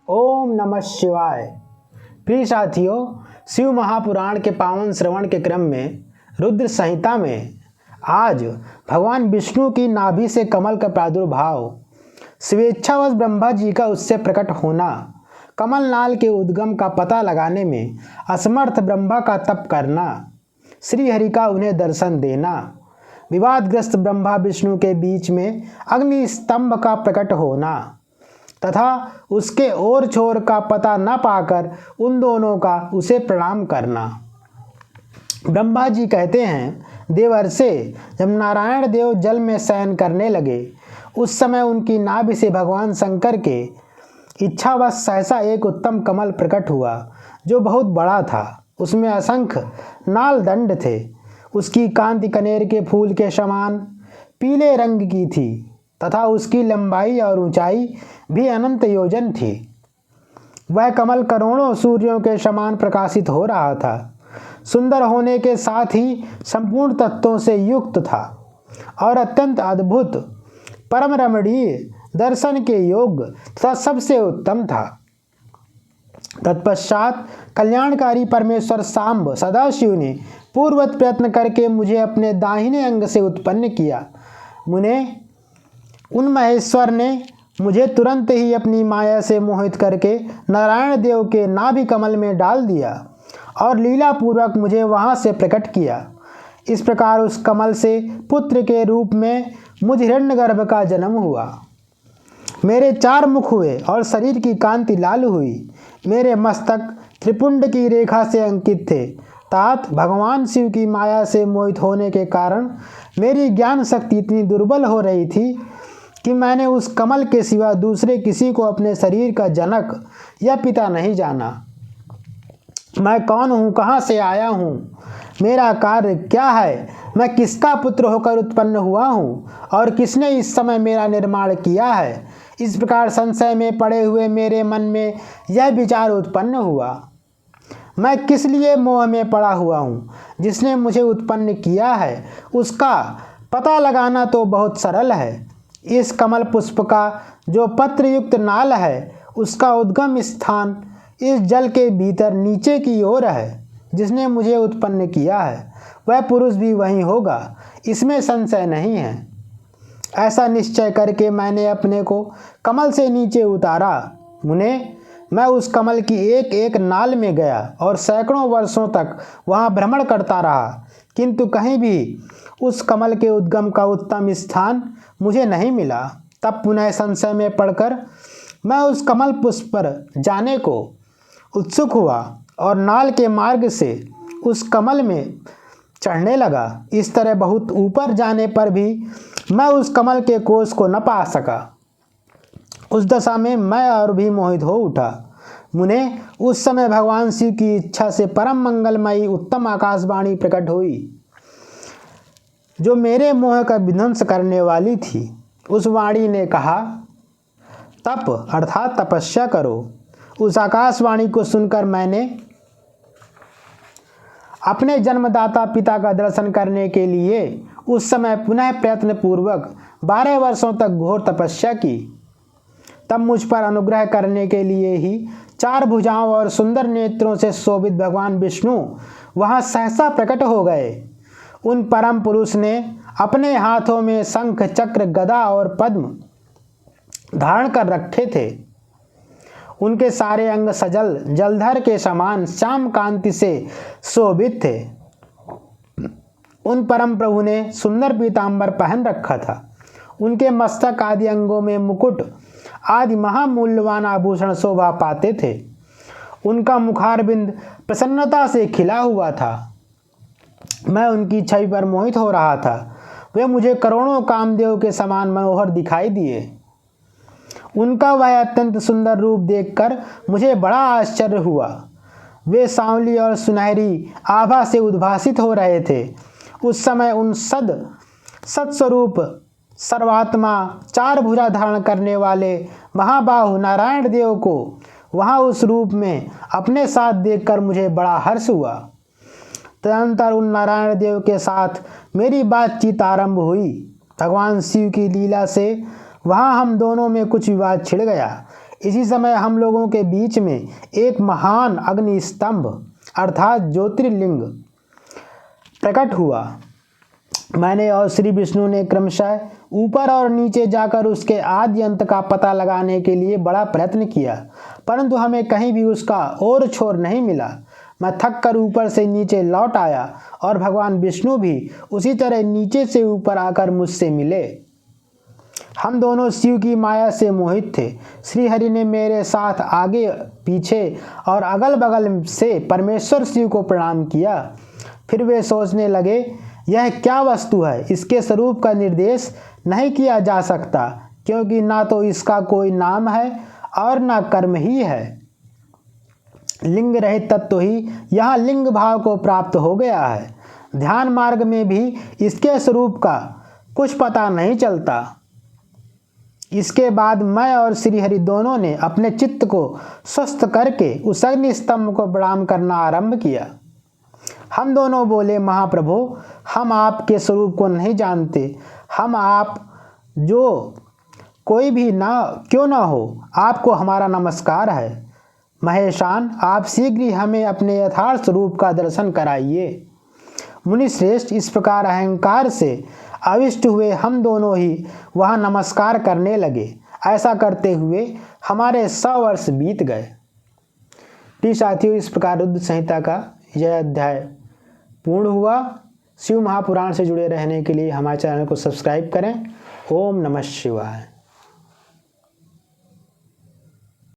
ओम नमः शिवाय। प्रिय साथियों, शिव महापुराण के पावन श्रवण के क्रम में रुद्र संहिता में आज भगवान विष्णु की नाभि से कमल का प्रादुर्भाव, स्वेच्छावश ब्रह्मा जी का उससे प्रकट होना, कमल नाल के उद्गम का पता लगाने में असमर्थ ब्रह्मा का तप करना, श्री हरि का उन्हें दर्शन देना, विवादग्रस्त ब्रह्मा विष्णु के बीच में अग्नि स्तंभ का प्रकट होना तथा उसके ओर छोर का पता न पाकर उन दोनों का उसे प्रणाम करना। ब्रह्मा जी कहते हैं, देवर्षे जब नारायण देव जल में शयन करने लगे उस समय उनकी नाभि से भगवान शंकर के इच्छावश सहसा एक उत्तम कमल प्रकट हुआ जो बहुत बड़ा था। उसमें असंख्य नाल दंड थे। उसकी कांति कनेर के फूल के समान पीले रंग की थी तथा उसकी लंबाई और ऊंचाई भी अनंत योजन थी। वह कमल करोड़ों सूर्यों के समान प्रकाशित हो रहा था। सुंदर होने के साथ ही संपूर्ण तत्वों से युक्त था और अत्यंत अद्भुत, परम रमणीय, दर्शन के योग्य तथा सबसे उत्तम था। तत्पश्चात कल्याणकारी परमेश्वर सांब सदाशिव ने पूर्ववत प्रयत्न करके मुझे अपने दाहिने अंग से उत्पन्न किया। उन महेश्वर ने मुझे तुरंत ही अपनी माया से मोहित करके नारायण देव के नाभि कमल में डाल दिया और लीला पूर्वक मुझे वहां से प्रकट किया। इस प्रकार उस कमल से पुत्र के रूप में मुझ हिरण्यगर्भ का जन्म हुआ। मेरे 4 मुख हुए और शरीर की कांति लाल हुई। मेरे मस्तक त्रिपुंड की रेखा से अंकित थे। तात भगवान शिव की माया से मोहित होने के कारण मेरी ज्ञान शक्ति इतनी दुर्बल हो रही थी कि मैंने उस कमल के सिवा दूसरे किसी को अपने शरीर का जनक या पिता नहीं जाना। मैं कौन हूँ, कहाँ से आया हूँ, मेरा कार्य क्या है, मैं किसका पुत्र होकर उत्पन्न हुआ हूँ और किसने इस समय मेरा निर्माण किया है। इस प्रकार संशय में पड़े हुए मेरे मन में यह विचार उत्पन्न हुआ, मैं किस लिए मोह में पड़ा हुआ हूँ। जिसने मुझे उत्पन्न किया है उसका पता लगाना तो बहुत सरल है। इस कमल पुष्प का जो पत्र युक्त नाल है उसका उद्गम स्थान इस जल के भीतर नीचे की ओर है। जिसने मुझे उत्पन्न किया है वह पुरुष भी वही होगा, इसमें संशय नहीं है। ऐसा निश्चय करके मैंने अपने को कमल से नीचे उतारा। मुने, मैं उस कमल की एक एक नाल में गया और सैकड़ों वर्षों तक वहाँ भ्रमण करता रहा, किंतु कहीं भी उस कमल के उद्गम का उत्तम स्थान मुझे नहीं मिला। तब पुनः संशय में पड़कर मैं उस कमल पुष्प पर जाने को उत्सुक हुआ और नाल के मार्ग से उस कमल में चढ़ने लगा। इस तरह बहुत ऊपर जाने पर भी मैं उस कमल के कोष को न पा सका। उस दशा में मैं और भी मोहित हो उठा। मुने, उस समय भगवान शिव की इच्छा से परम मंगलमयी उत्तम आकाशवाणी प्रकट हुई जो मेरे मोह का विध्वंस करने वाली थी। उस वाणी ने कहा, तप अर्थात तपस्या करो। उस आकाशवाणी को सुनकर मैंने अपने जन्मदाता पिता का दर्शन करने के लिए उस समय पुनः प्रयत्न पूर्वक 12 वर्षों तक घोर तपस्या की। तब मुझ पर अनुग्रह करने के लिए ही 4 भुजाओं और सुंदर नेत्रों से शोभित भगवान विष्णु वहां सहसा प्रकट हो गए। उन परम पुरुष ने अपने हाथों में शंख, चक्र, गदा और पद्म धारण कर रखे थे। उनके सारे अंग सजल जलधर के समान श्याम कांति से शोभित थे। उन परम प्रभु ने सुंदर पीतांबर पहन रखा था। उनके मस्तक आदि अंगों में मुकुट आदि महामूल्यवान आभूषण शोभा पाते थे। उनका मुखारबिंद प्रसन्नता से खिला हुआ था। मैं उनकी छवि पर मोहित हो रहा था। वे मुझे करोड़ों कामदेव के समान मनोहर दिखाई दिए। उनका वह अत्यंत सुंदर रूप देखकर मुझे बड़ा आश्चर्य हुआ। वे सांवली और सुनहरी आभा से उद्भासित हो रहे थे। उस समय उन सत्स्वरूप सर्वात्मा 4 भुजा धारण करने वाले महाबाहु नारायण देव को वहाँ उस रूप में अपने साथ देखकर मुझे बड़ा हर्ष हुआ। तदनंतर उन नारायण देव के साथ मेरी बातचीत आरंभ हुई। भगवान शिव की लीला से वहाँ हम दोनों में कुछ विवाद छिड़ गया। इसी समय हम लोगों के बीच में एक महान अग्नि स्तंभ अर्थात ज्योतिर्लिंग प्रकट हुआ। मैंने और श्री विष्णु ने क्रमशः ऊपर और नीचे जाकर उसके आदि अंत का पता लगाने के लिए बड़ा प्रयत्न किया, परंतु हमें कहीं भी उसका और छोर नहीं मिला। मैं थक कर ऊपर से नीचे लौट आया और भगवान विष्णु भी उसी तरह नीचे से ऊपर आकर मुझसे मिले। हम दोनों शिव की माया से मोहित थे। श्री हरि ने मेरे साथ आगे पीछे और अगल बगल से परमेश्वर शिव को प्रणाम किया। फिर वे सोचने लगे, यह क्या वस्तु है, इसके स्वरूप का निर्देश नहीं किया जा सकता, क्योंकि ना तो इसका कोई नाम है और ना कर्म ही है। लिंग रहित तत्व ही यहाँ लिंग भाव को प्राप्त हो गया है। ध्यान मार्ग में भी इसके स्वरूप का कुछ पता नहीं चलता। इसके बाद मैं और श्रीहरि दोनों ने अपने चित्त को स्वस्थ करके उस अग्नि स्तंभ को प्रणाम करना आरंभ किया। हम दोनों बोले, महाप्रभु, हम आपके स्वरूप को नहीं जानते। हम आप जो कोई भी ना क्यों ना हो, आपको हमारा नमस्कार है। महेशान, आप शीघ्र ही हमें अपने यथार्थ स्वरूप का दर्शन कराइए। मुनिश्रेष्ठ, इस प्रकार अहंकार से अविष्ट हुए हम दोनों ही वहाँ नमस्कार करने लगे। ऐसा करते हुए हमारे 100 वर्ष बीत गए। प्रिय साथियों, इस प्रकार रुद्र संहिता का यह अध्याय पूर्ण हुआ। शिव महापुराण से जुड़े रहने के लिए हमारे चैनल को सब्सक्राइब करें। ओम नमः शिवाय।